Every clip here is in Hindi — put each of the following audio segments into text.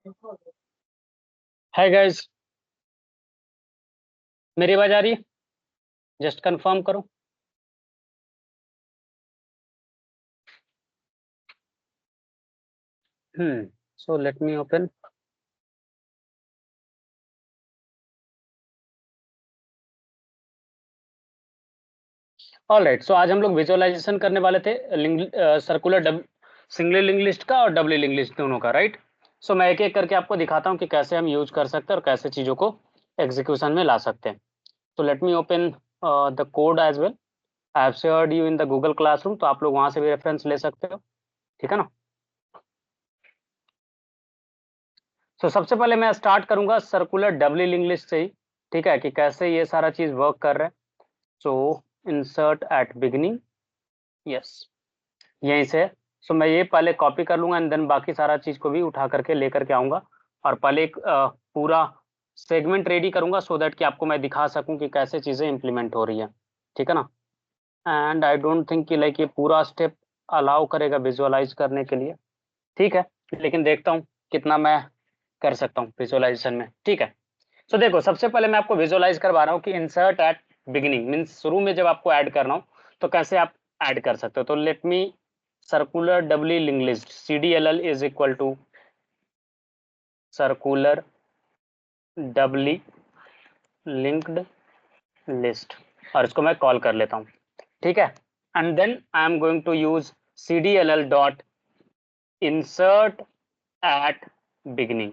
हाय गाइस, मेरी आवाज आ रही है? जस्ट कंफर्म करो। So let me open. Alright, so आज हम लोग विजुअलाइजेशन करने वाले थे सर्कुलर सिंगल लिंक लिस्ट का और डबल लिंक लिस्ट दोनों का, राइट। सो मैं एक एक करके आपको दिखाता हूँ कि कैसे हम यूज कर सकते हैं और कैसे चीज़ों को एग्जीक्यूशन में ला सकते हैं। तो let me open the code as well. I have shared you in the Google classroom, तो आप लोग वहां से भी रेफरेंस ले सकते हो, ठीक है ना। सो सबसे पहले मैं स्टार्ट करूंगा सर्कुलर डबल लिंक लिस्ट से ही, ठीक है, कि कैसे ये सारा चीज वर्क कर रहा है। सो इंसर्ट एट बिगिनिंग, यस, यहीं से। सो मैं ये पहले कॉपी कर लूंगा एंड देन बाकी सारा चीज को भी उठा करके लेकर के आऊंगा और पहले एक पूरा सेगमेंट रेडी करूंगा सो दैट कि आपको मैं दिखा सकूं कि कैसे चीजें इंप्लीमेंट हो रही है, ठीक है ना। एंड आई डोंट थिंक कि लाइक ये पूरा स्टेप अलाउ करेगा विजुअलाइज करने के लिए, ठीक है, लेकिन देखता हूँ कितना मैं कर सकता हूँ विजुअलाइजेशन में, ठीक है। तो देखो, सबसे पहले मैं आपको विजुअलाइज करवा रहा हूँ कि इंसर्ट एट बिगिनिंग मीन्स शुरू में जब आपको ऐड करना हो तो कैसे आप ऐड कर सकते हो। तो let me circular doubly link list CDLL is equal to circular doubly linked list, और इसको मैं कॉल कर लेता हूँ, ठीक है। And then I am going to use CDLL dot insert at beginning,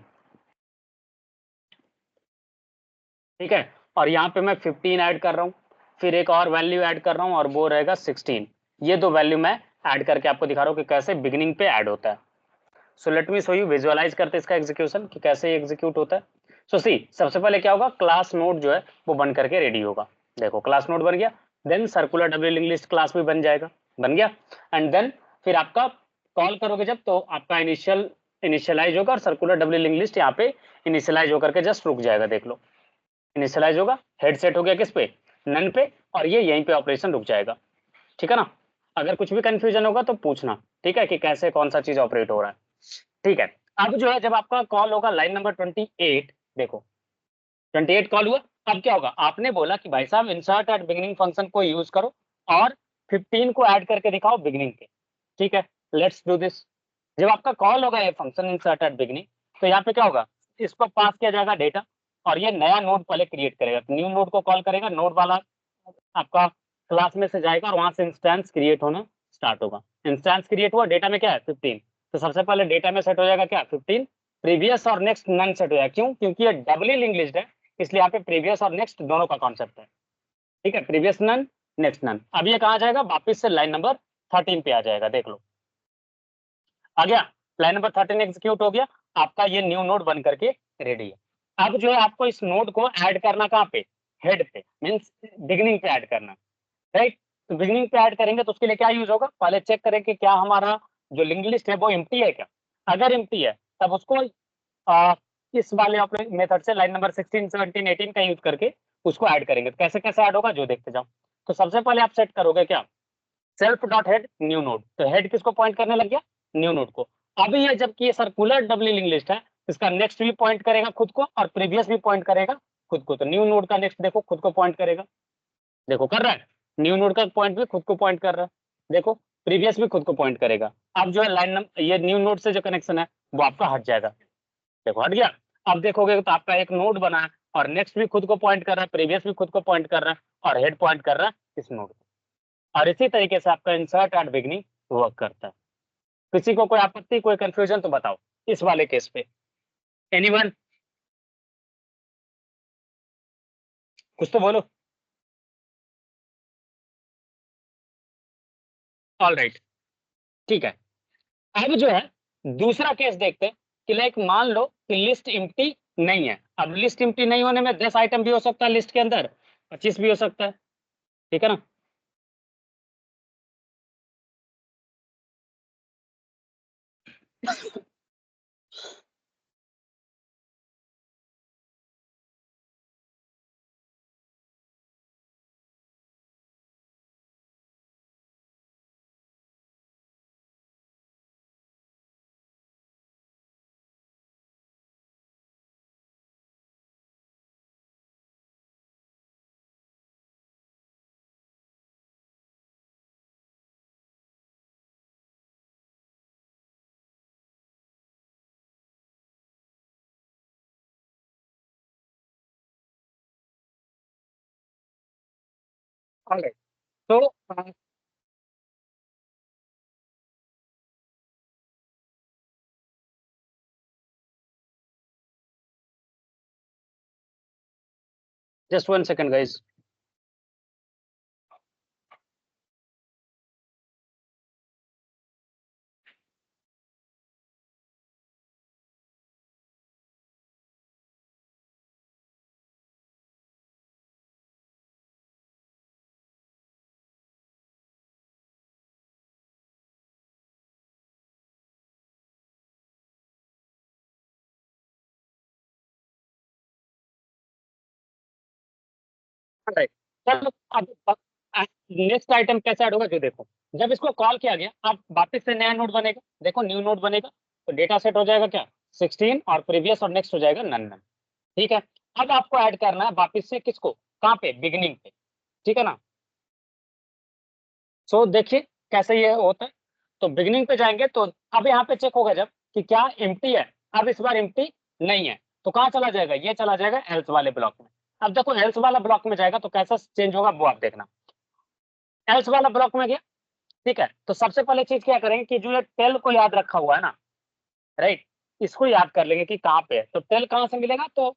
ठीक है। और यहाँ पे मैं 15 ऐड कर रहा हूँ, फिर एक और वैल्यू ऐड कर रहा हूँ और वो रहेगा 16। ये दो वैल्यू मैं ऐड करके आपको दिखा रहा हूँ कि कैसे बिगिनिंग पे ऐड होता है। So let me show you, visualize करते हैं इसका एग्जीक्यूशन कि कैसे एग्जीक्यूट होता है। सो सी, सबसे पहले क्या होगा, क्लास नोड जो है वो बन करके रेडी होगा। देखो, क्लास नोड बन गया, then circular double link list class भी बन जाएगा, बन गया। एंड देन फिर आपका कॉल करोगे जब, तो आपका इनिशियलाइज होगा और सर्कुलर डबल लिंक लिस्ट यहाँ पे इनिशियलाइज होकर के जस्ट रुक जाएगा। देख लो, इनिशियलाइज होगा, हेड सेट हो गया किस पे, नन पे, और ये यहीं पे ऑपरेशन रुक जाएगा, ठीक है ना। अगर कुछ भी कंफ्यूजन होगा तो पूछना, ठीक है, कि कैसे कौन सा चीज ऑपरेट हो रहा है, ठीक है। अब जो है, जब आपका कॉल होगा लाइन नंबर 28, देखो 28 कॉल हुआ। अब क्या होगा, आपने बोला कि भाई साहब इंसर्ट एट बिगिनिंग फंक्शन को यूज करो और 15 को ऐड करके दिखाओ बिगिनिंग पे, ठीक है। Let's do this. जब आपका कॉल होगा ये फंक्शन इंसर्ट एट बिगिनिंग, तो यहाँ पे क्या होगा, इसको पास किया जाएगा डेटा, और ये नया नोड पहले क्रिएट करेगा, न्यू नोड को कॉल करेगा, नोड वाला आपका क्लास में से जाएगा और वहां से इंस्टेंस क्रिएट होना स्टार्ट होगा। इंस्टेंस क्रिएट हुआ, डेटा में क्या है 15, तो सबसे पहले डेटा में सेट हो जाएगा क्या 15, प्रीवियस और नेक्स्ट नन सेट हो जाएगा। क्यों? क्योंकि ये डबली लिंक लिस्ट है, इसलिए यहाँ पे प्रीवियस और नेक्स्ट दोनों का कॉन्सेप्ट है, ठीक है। Previous none, next none. अब ये कहाँ जाएगा, वापिस से लाइन नंबर 13 पे आ जाएगा। देख लो, आ गया, लाइन नंबर 13 एग्जीक्यूट हो गया, आपका ये न्यू नोड बन करके रेडी है। अब जो है आपको इस नोड को ऐड करना कहाँ पे, हेड पे, मीन्स बिगिनिंग पे ऐड करना, राइट। तो बिगिनिंग पे ऐड करेंगे तो उसके लिए क्या यूज होगा, पहले चेक करें कि क्या हमारा जो लिंक लिस्ट है वो एम्प्टी है क्या। अगर एम्प्टी है तब उसको आ, इस वाले मेथड से लाइन नंबर 16 17 18 का यूज करके उसको ऐड करेंगे। तो कैसे कैसे ऐड होगा जो देखते जाओ। तो सबसे पहले आप सेट करोगे क्या, self dot head new node, तो हेड किसको पॉइंट करने लग गया, न्यू नोड को। अभी ये जबकि ये सर्कुलर डबली लिंक लिस्ट है, इसका नेक्स्ट भी पॉइंट करेगा खुद को और प्रीवियस भी पॉइंट करेगा खुद को। तो न्यू नोड का नेक्स्ट देखो खुद को पॉइंट करेगा, देखो कर रहा है, न्यू नोड का पॉइंट भी खुद को पॉइंट कर रहा है, देखो प्रीवियस भी खुद को पॉइंट करेगा। अब जो है लाइन नंबर ये न्यू नोड से जो कनेक्शन है वो आपका हट जाएगा, देखो हट गया। अब देखोगे तो आपका एक नोड बना है और नेक्स्ट भी खुद को पॉइंट कर रहा है, प्रीवियस भी खुद को पॉइंट कर रहा है और हेड पॉइंट कर रहा है इस नोड को। और इसी तरीके से आपका इंसर्ट एट बिगनिंग वर्क करता है। किसी को कोई आपत्ति कोई कंफ्यूजन तो बताओ इस वाले केस पे, एनीवन, कुछ तो बोलो। ऑल राइट, ठीक है। अब जो है दूसरा केस देखते हैं कि लाइक मान लो कि लिस्ट इम्प्टी नहीं है। अब लिस्ट इम्प्टी नहीं होने में 10 आइटम भी हो सकता है लिस्ट के अंदर, 25 भी हो सकता है, ठीक है ना। ऑलराइट। तो जस्ट 1 सेकंड गाइस। राइट। चलो अब नेक्स्ट आइटम कैसे ऐड होगा जो देखो, जब इसको कॉल किया गया अब वापस से नया नोड बनेगा, देखो न्यू नोड बनेगा, तो डेटा सेट हो जाएगा क्या 16 और प्रीवियस और नेक्स्ट हो जाएगा नन नन। ठीक है। अब आपको ऐड करना है वापस से किसको, कहाँ पे, बिगिनिंग पे। ठीक है ना। सो देखिए कैसे ये होता है। तो बिगिनिंग पे जाएंगे तो अब यहाँ पे चेक होगा जब कि क्या एम्प्टी है, अब इस बार एम्प्टी नहीं है तो कहाँ चला जाएगा, ये चला जाएगा एल्स वाले ब्लॉक में। अब देखो एल्स वाला ब्लॉक में जाएगा तो कैसा चेंज होगा वो आप देखना। एल्स वाला ब्लॉक में गया, ठीक है, तो सबसे पहले चीज क्या करेंगे कि जो ये टेल को याद रखा हुआ है ना, राइट, इसको याद कर लेंगे कि कहाँ पे है। तो टेल कहाँ से मिलेगा, तो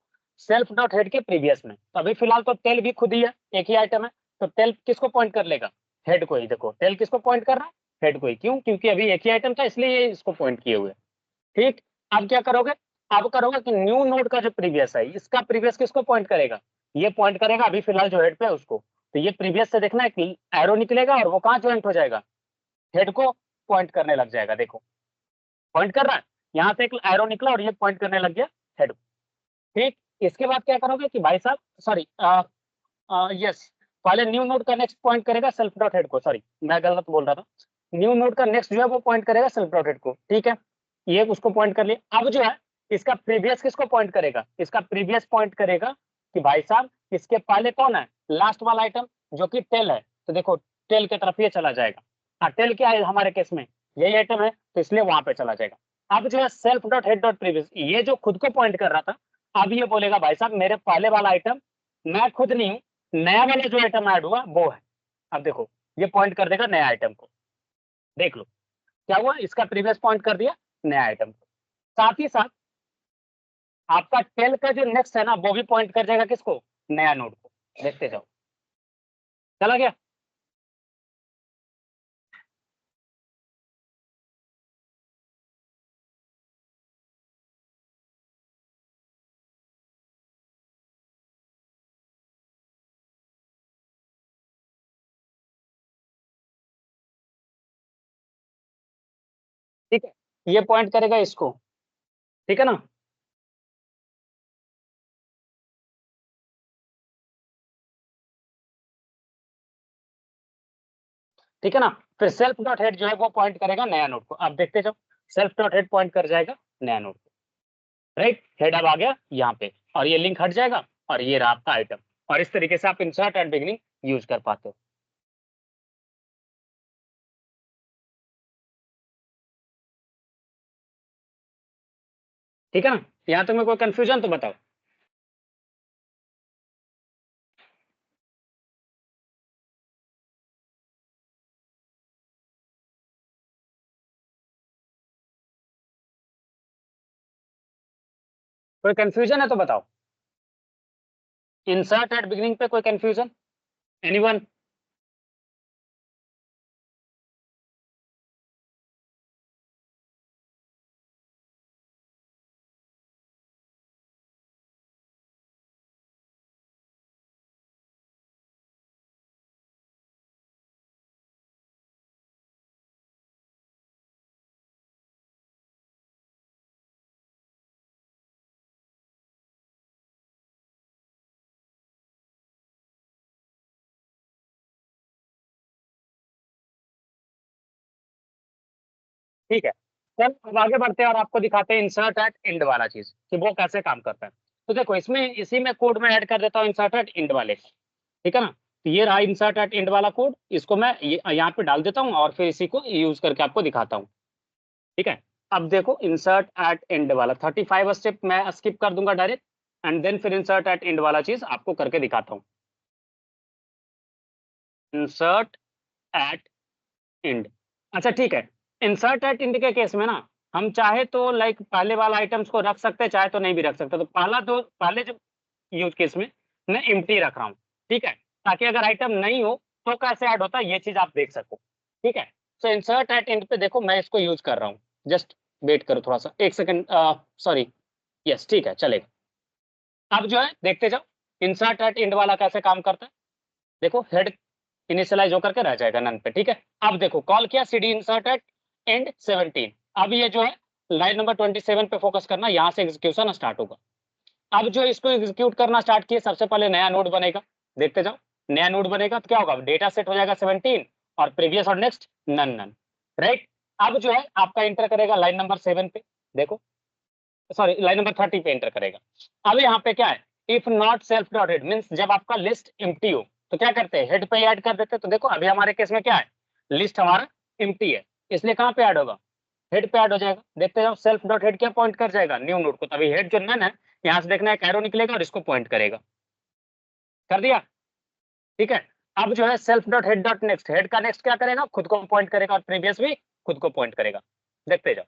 सेल्फ डॉट हेड के प्रीवियस में। तो अभी फिलहाल तो टेल भी खुद ही है, एक ही आइटम है, तो टेल किसको पॉइंट कर लेगा, हेड को ही। देखो टेल किसको पॉइंट कर रहा है, हेड को ही। क्यों, क्योंकि अभी एक ही आइटम था इसलिए ये इसको पॉइंट किए हुए। ठीक। अब क्या करोगे, अब करोगे कि न्यू नोड का जो प्रीवियस है इसका प्रीवियस किसको पॉइंट करेगा, ये पॉइंट करेगा अभी फिलहाल जो हेड पे है उसको। तो ये प्रीवियस से देखना है कि एरो निकलेगा और वो कहाँ ज्वाइंट हो जाएगा, हेड को पॉइंट करने लग जाएगा। देखो पॉइंट कर रहा है, यहाँ से एक एरो निकला और ये पॉइंट करने लग गया हेड। ठीक। इसके बाद क्या करोगे कि भाई साहब सॉरी, यस, पहले न्यू नोड का नेक्स्ट पॉइंट करेगा सेल्फ डॉट हेड को, सॉरी मैं गलत बोल रहा था। न्यू नोड का नेक्स्ट जो है वो पॉइंट करेगा सेल्फ डॉट हेड को। ठीक है, ये उसको पॉइंट कर लिया। अब जो है इसका प्रीवियस किसको पॉइंट करेगा, इसका प्रीवियस पॉइंट करेगा कि भाई साहब इसके पहले कौन है, लास्ट वाला आइटम जो कि टेल है। तो देखो टेल की तरफ ये चला जाएगा। हाँ टेल क्या है हमारे केस में, यही आइटम है तो इसलिए वहां पे चला जाएगा। अब जो है self dot head dot previous, ये जो खुद को पॉइंट कर रहा था, अब ये बोलेगा भाई साहब मेरे पहले वाला आइटम मैं खुद नहीं हूँ, नया वाला जो आइटम ऐड हुआ वो है। अब देखो ये पॉइंट कर देगा नया आइटम को। देख लो क्या हुआ, इसका प्रीवियस पॉइंट कर दिया नया आइटम को। साथ ही साथ आपका टेल का जो नेक्स्ट है ना वो भी पॉइंट कर जाएगा किसको, नया नोड को। देखते जाओ, चला गया। ठीक है, ये पॉइंट करेगा इसको। ठीक है ना। ठीक है ना। फिर सेल्फ डॉट हेड जो है वो पॉइंट करेगा नया नोड को। अब देखते जाओ, सेल्फ डॉट हेड पॉइंट कर जाएगा नया नोड को। राइट, हेड अब आ गया यहाँ पे और ये लिंक हट जाएगा और ये रहा आपका आइटम। और इस तरीके से आप इंसर्ट एंड बिगनिंग यूज कर पाते हो। ठीक है ना। यहाँ तक में कोई कंफ्यूजन तो बताओ। कोई कंफ्यूजन है तो बताओ। इंसर्ट एट बिगिनिंग पे कोई कंफ्यूजन, एनीवन। ठीक है, चल अब आगे बढ़ते हैं और आपको दिखाते हैं इंसर्ट एट एंड वाला चीज कि वो कैसे काम करता है। तो देखो इसमें इसी में कोड में ऐड कर देता हूँ इंसर्ट एट एंड वाले। ठीक है ना। तो ये रहा इंसर्ट एट एंड वाला कोड, इसको मैं यहाँ पे डाल देता हूँ और फिर इसी को यूज करके आपको दिखाता हूँ। ठीक है। अब देखो इंसर्ट एट एंड वाला 35 स्टेप मैं स्किप कर दूंगा डायरेक्ट, एंड देन फिर इंसर्ट एट एंड वाला चीज आपको करके दिखाता हूँ। Insert at end. अच्छा ठीक है, इंसर्ट एट इंड के केस में ना हम चाहे तो लाइक पहले वाला आइटम्स को रख सकते हैं, चाहे तो नहीं भी रख सकते। तो पहले जो यूज केस में मैं एम्प्टी रख रहा हूँ, ठीक है, ताकि अगर आइटम नहीं हो तो कैसे ऐड होता है ये चीज आप देख सको, ठीक है। सो इंसर्ट एट इंड पे देखो मैं इसको यूज कर रहा हूँ, जस्ट वेट करो थोड़ा सा, एक सेकंड, सॉरी, यस ठीक है चलेगा। अब जो है देखते जाओ इंसर्ट एट इंड वाला कैसे काम करता है। देखो हेड इनिशियलाइज होकर के रह जाएगा नन पे, ठीक है। अब देखो कॉल किया C D insert at end 17। अब ये जो है लाइन नंबर 27 पे फोकस करना, यहाँ से एग्जीक्यूशन स्टार्ट होगा। अब जो इसको एग्जीक्यूट करना स्टार्ट किए, सबसे पहले नया नोड बनेगा, देखते जाओ। नया नोड बनेगा तो क्या होगा, डेटा सेट हो जाएगा 17 और प्रीवियस और नेक्स्ट नन नन, राइट। अब जो है आपका इंटर करेगा लाइन नंबर 7 पे, देखो सॉरी लाइन नंबर 30 पे एंटर करेगा। अब यहाँ पे क्या है, if not self dotted means जब आपका लिस्ट एम्प्टी हो तो क्या करते हैं, हेड पे ऐड कर देते हैं। तो देखो अभी हमारे केस में क्या है, लिस्ट हमारा एम्प्टी है, इसलिए कहाँ पे ऐड होगा, हेड पे ऐड हो जाएगा। देखते जाओ सेल्फ डॉट हेड क्या पॉइंट कर जाएगा, न्यू नोड को। तभी हेड जो नन है यहाँ से देखना है एरो निकलेगा और इसको पॉइंट करेगा, कर दिया, ठीक है। अब जो है self dot head dot next, head का नेक्स्ट क्या करेगा, खुद को पॉइंट करेगा और प्रीवियस भी खुद को पॉइंट करेगा, देखते जाओ,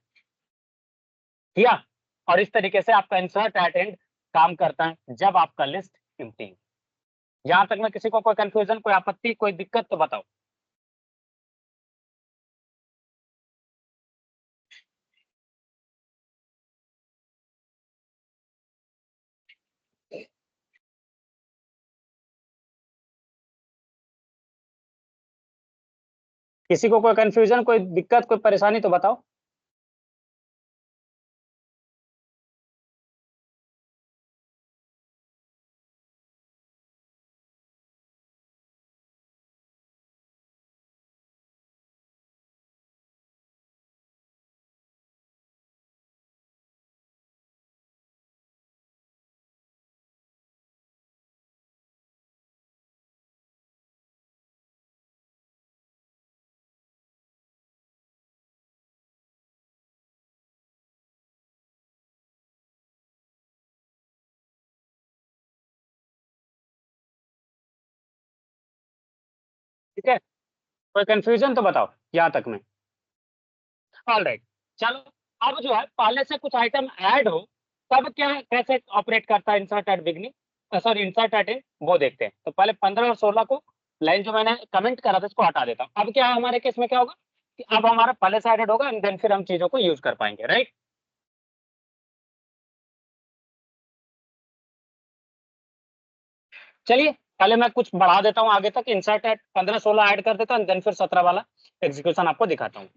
किया। और इस तरीके से आपका इंसर्ट एट एंड काम करता है जब आपका लिस्ट एम्प्टी है। यहां तक में किसी को कोई कंफ्यूजन, कोई आपत्ति, कोई दिक्कत तो बताओ। किसी को कोई कंफ्यूजन, कोई दिक्कत, कोई परेशानी तो बताओ। ठीक है, कोई कंफ्यूजन तो बताओ यहाँ तक में। ऑल राइट, चलो। अब जो है पहले से कुछ आइटम ऐड हो तब क्या कैसे ऑपरेट करता है insert at beginning, sorry insert at end, वो देखते हैं। तो पहले 15 और 16 को लाइन जो मैंने कमेंट करा था इसको हटा देता हूँ। अब क्या है हमारे केस में क्या होगा कि अब हमारा पहले से एडेड होगा एंड देन फिर हम चीजों को यूज कर पाएंगे, राइट। चलिए पहले मैं कुछ बढ़ा देता हूँ आगे तक, इंसर्ट एट 15 16 ऐड कर देता हूँ देन फिर 17 वाला एग्जीक्यूशन आपको दिखाता हूँ,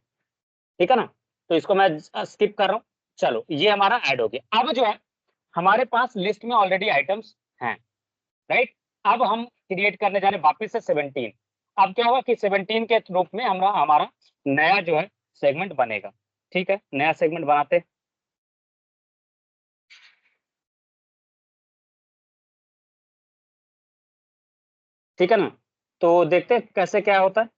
ठीक है ना। तो इसको मैं स्किप कर रहा हूँ। चलो ये हमारा ऐड हो गया। अब जो है हमारे पास लिस्ट में ऑलरेडी आइटम्स हैं, राइट। अब हम क्रिएट करने जा रहे हैं वापस से 17। अब क्या होगा कि 17 के रूप में हमारा हमारा नया जो है सेगमेंट बनेगा, ठीक है। नया सेगमेंट बनाते हैं, ठीक है ना। तो देखते हैं कैसे क्या होता है,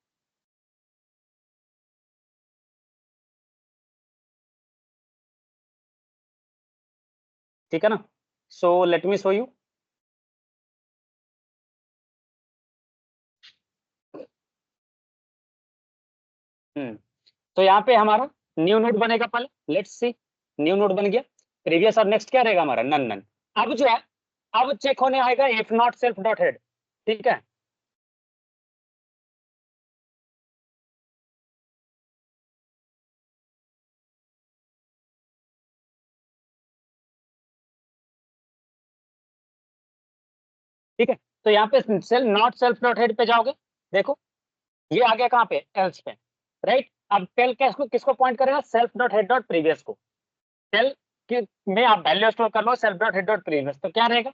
ठीक है ना। सो लेट मी शो यू। तो यहाँ पे हमारा न्यू नोड बनेगा पहले, लेट्स सी। न्यू नोड बन गया, प्रीवियस और नेक्स्ट क्या रहेगा हमारा, नन नन। अब जो है अब चेक होने आएगा if not self dot head, ठीक है। ठीक है, तो यहाँ पे सेल नॉट सेल्फ डॉट हेड पे जाओगे, देखो ये आ गया कहाँ पे, एल्स पे, राइट। अब टेल किसको किसको पॉइंट करेगा, self dot head dot previous को। टेल में आप वैल्यू स्टोर कर low self dot head dot previous, तो क्या रहेगा,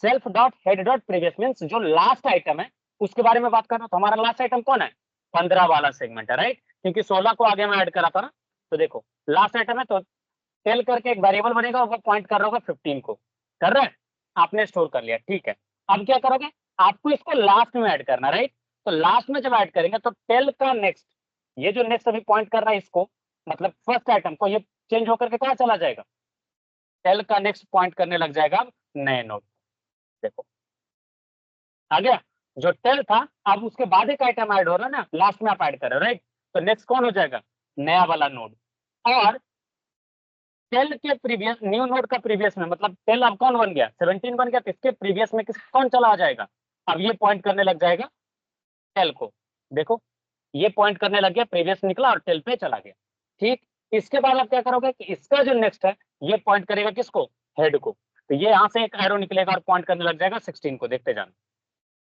self dot head dot previous means जो लास्ट आइटम है उसके बारे में बात करना। तो हमारा लास्ट आइटम कौन है, 15 वाला सेगमेंट है, राइट, क्योंकि 16 को आगे में ऐड करा था ना। तो देखो लास्ट आइटम है, तो टेल करके एक वेरिएबल बनेगा, वो पॉइंट कर रहा होगा 15 को, कर रहा है, आपने स्टोर कर लिया, ठीक है। अब क्या करोगे, आपको इसको लास्ट में ऐड करना, राइट। तो लास्ट में जब ऐड करेंगे तो टेल का नेक्स्ट, ये जो नेक्स्ट अभी पॉइंट कर रहा है इसको, मतलब फर्स्ट आइटम को, ये चेंज होकर के कहाँ चला जाएगा, टेल का नेक्स्ट पॉइंट करने लग जाएगा अब नए नोड, देखो आ गया। जो टेल था, अब उसके बाद एक आइटम ऐड हो रहा है ना, लास्ट में आप ऐड कर रहे हो, राइट? तो नेक्स्ट कौन हो जाएगा? नया वाला नोड। और टेल के प्रीवियस, न्यू नोड का प्रीवियस में, मतलब टेल अब कौन बन गया? 17 बन गया, तो इसके प्रीवियस में किस कौन चला आ जाएगा? अब ये पॉइंट करने लग जाएगा टेल को। देखो, ये पॉइंट करने लग गया, प्रीवियस निकला और टेल पे चला गया। ठीक। इसके बाद आप क्या करोगे कि इसका जो नेक्स्ट है, ये पॉइंट करेगा किसको? हेड को। तो ये यहां से एक एरो निकलेगा और पॉइंट करने लग जाएगा 16 को। देखते जाना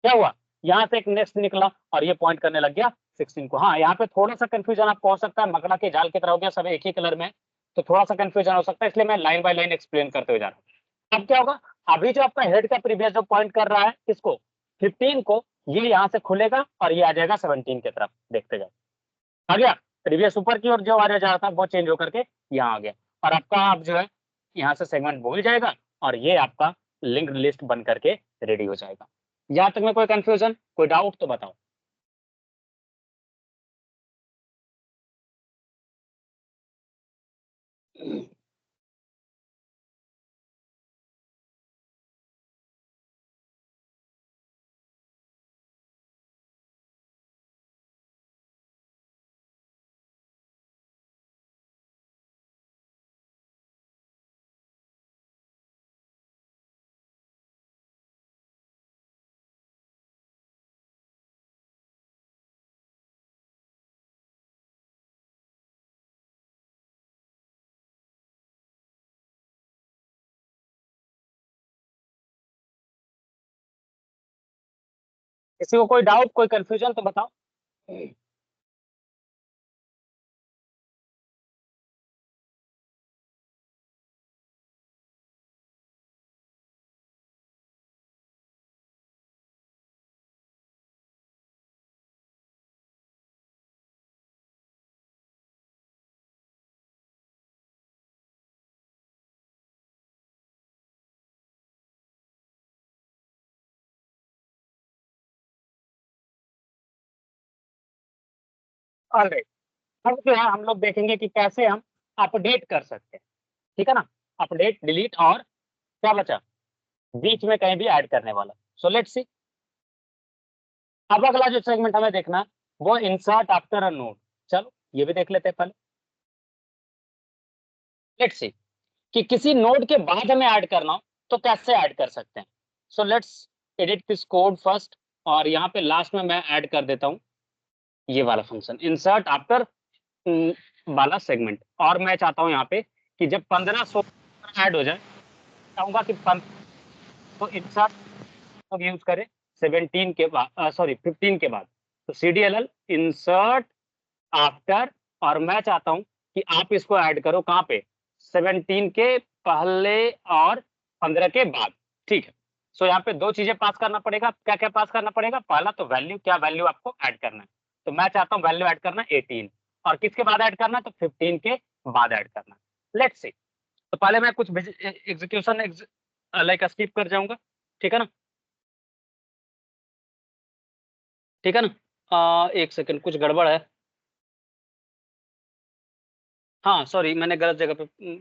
क्या हुआ। यहाँ से एक नेक्स्ट निकला और ये पॉइंट करने लग गया 16 को। हाँ, यहाँ पे थोड़ा सा कंफ्यूजन आपको हो सकता है, मकड़ा के जाल की तरह हो गया, सब एक ही कलर में, तो थोड़ा सा कंफ्यूजन हो सकता है, इसलिए मैं लाइन बाय लाइन एक्सप्लेन करते हुए जा रहा हूँ। अब क्या होगा, अभी जो आपका हेड का प्रीवियस जो पॉइंट कर रहा है किसको? 15 को। ये यहाँ से खुलेगा और ये आ जाएगा 17 की तरफ। देखते जाओ, आ गया। प्रीवियस ऊपर की ओर जो आ जा रहा था वो चेंज होकर के यहाँ आ गया, और आपका अब जो है यहाँ से सेगमेंट भूल जाएगा, और ये आपका लिंक्ड लिस्ट बन करके रेडी हो जाएगा। यहाँ तक में कोई कंफ्यूजन, कोई डाउट तो बताओ। किसी को कोई डाउट, कोई कंफ्यूजन तो बताओ। ऑलराइट, अब जो है हम लोग देखेंगे कि कैसे हम अपडेट कर सकते हैं। ठीक है ना? अपडेट, डिलीट, और क्या बचा बीच में कहीं भी ऐड करने वाला। So let's see. अब अगला जो सेगमेंट हमें देखना है, वो इंसर्ट आफ्टर अ नोड। चलो ये भी देख लेते हैं पहले। लेट्स सी कि किसी नोड के बाद हमें ऐड करना हो तो कैसे ऐड कर सकते हैं। So let's edit this code first, और यहाँ पे लास्ट में मैं ऐड कर देता हूँ ये वाला फंक्शन इंसर्ट आफ्टर वाला सेगमेंट। और मैं चाहता हूँ यहाँ पे कि जब 15 16 ऐड हो जाए, चाहूंगा कि तो इंसर्ट लोग यूज करें 17 के बाद, सॉरी 15 के बाद। तो CDLL इंसर्ट आफ्टर, और मैं चाहता हूं कि आप इसको ऐड करो कहाँ पे? 17 के पहले और 15 के बाद। ठीक है। सो यहाँ पे दो चीजें पास करना पड़ेगा। क्या क्या पास करना पड़ेगा? पहला तो वैल्यू, क्या वैल्यू आपको ऐड करना है? तो मैं चाहता हूँ वैल्यू ऐड करना 18, और किसके बाद ऐड करना है? तो 15 के बाद ऐड करना है। Let's see. तो पहले मैं कुछ एग्जीक्यूशन लाइक स्किप कर जाऊंगा। ठीक है ना? ठीक है ना? एक सेकंड, कुछ गड़बड़ है। हाँ सॉरी, मैंने गलत जगह पे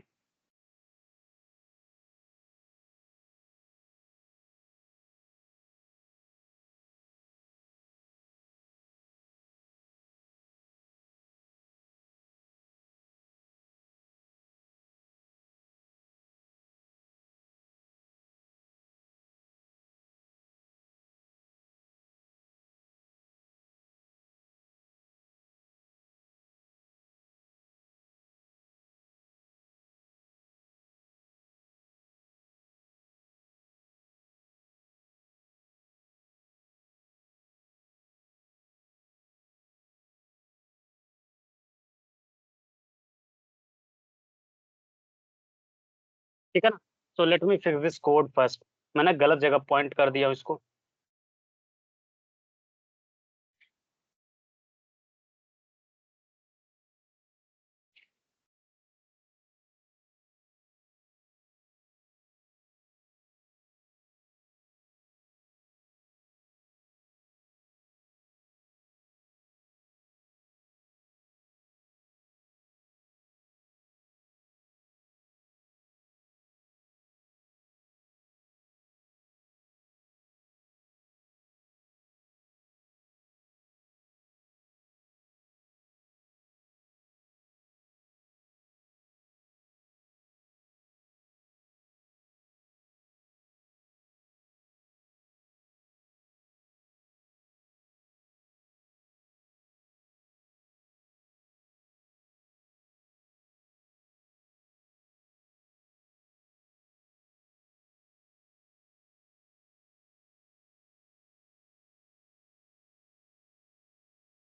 ठीक है ना? सो let me fix this code first. मैंने गलत जगह पॉइंट कर दिया इसको।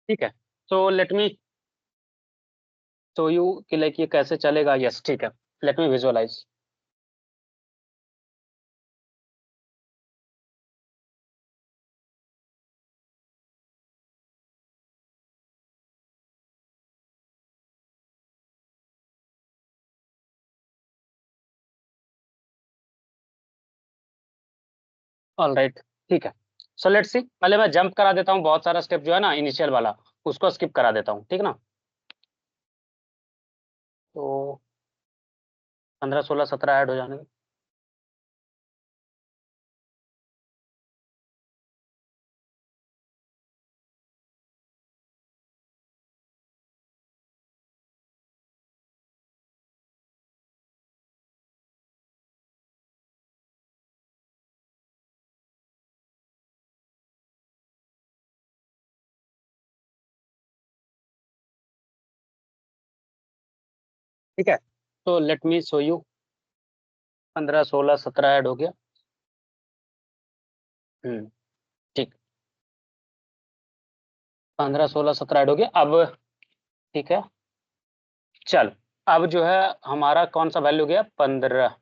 ठीक है, तो लेट मी शो यू कि लाइक ये कैसे चलेगा। यस ठीक है, let me visualise. All right, ठीक है। सो लेट्स सी, पहले मैं जंप करा देता हूँ, बहुत सारा स्टेप जो है ना इनिशियल वाला, उसको स्किप करा देता हूँ, ठीक ना। तो 15 16 17 ऐड हो जाने दो। ठीक है, तो let me show you. 15 16 17 add हो गया। ठीक, 15 16 17 ऐड हो गया अब। ठीक है, चल अब जो है हमारा कौन सा वैल्यू गया, 15।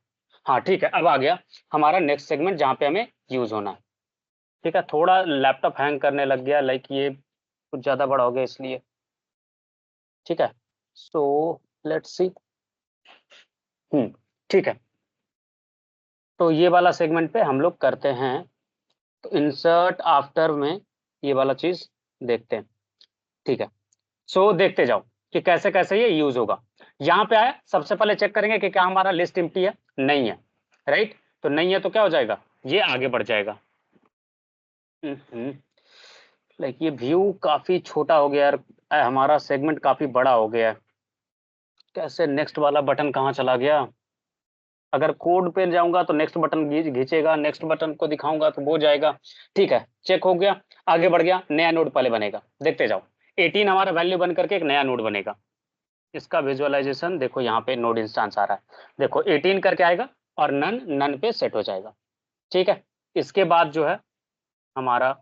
हाँ ठीक है, अब आ गया हमारा नेक्स्ट सेगमेंट जहाँ पे हमें यूज होना है। ठीक है, थोड़ा लैपटॉप हैंग करने लग गया, लाइक ये कुछ ज्यादा बड़ा हो गया इसलिए। ठीक है, सो लेट्स सी। ठीक है, तो ये वाला सेगमेंट पे हम लोग करते हैं। तो इंसर्ट आफ्टर में ये वाला चीज देखते हैं। ठीक है, सो देखते जाओ कि कैसे कैसे ये यूज होगा। यहाँ पे आया, सबसे पहले चेक करेंगे कि क्या हमारा लिस्ट एम्प्टी है, नहीं है। राइट, तो नहीं है तो क्या हो जाएगा, ये आगे बढ़ जाएगा। लाइक ये व्यू काफी छोटा हो गया यार, हमारा सेगमेंट काफी बड़ा हो गया है। कैसे नेक्स्ट वाला बटन कहाँ चला गया। अगर कोड पे जाऊंगा तो नेक्स्ट बटन घिंचेगा, नेक्स्ट बटन को दिखाऊंगा तो वो जाएगा। ठीक है, चेक हो गया, आगे बढ़ गया, नया नोड पहले बनेगा, देखते जाओ। 18 हमारा वैल्यू बन करके एक नया नोड बनेगा। इसका विजुअलाइजेशन देखो, यहाँ पे नोड इंस्टांस आ रहा है, देखो 18 करके आएगा और नन नन पे सेट हो जाएगा। ठीक है, इसके बाद जो है हमारा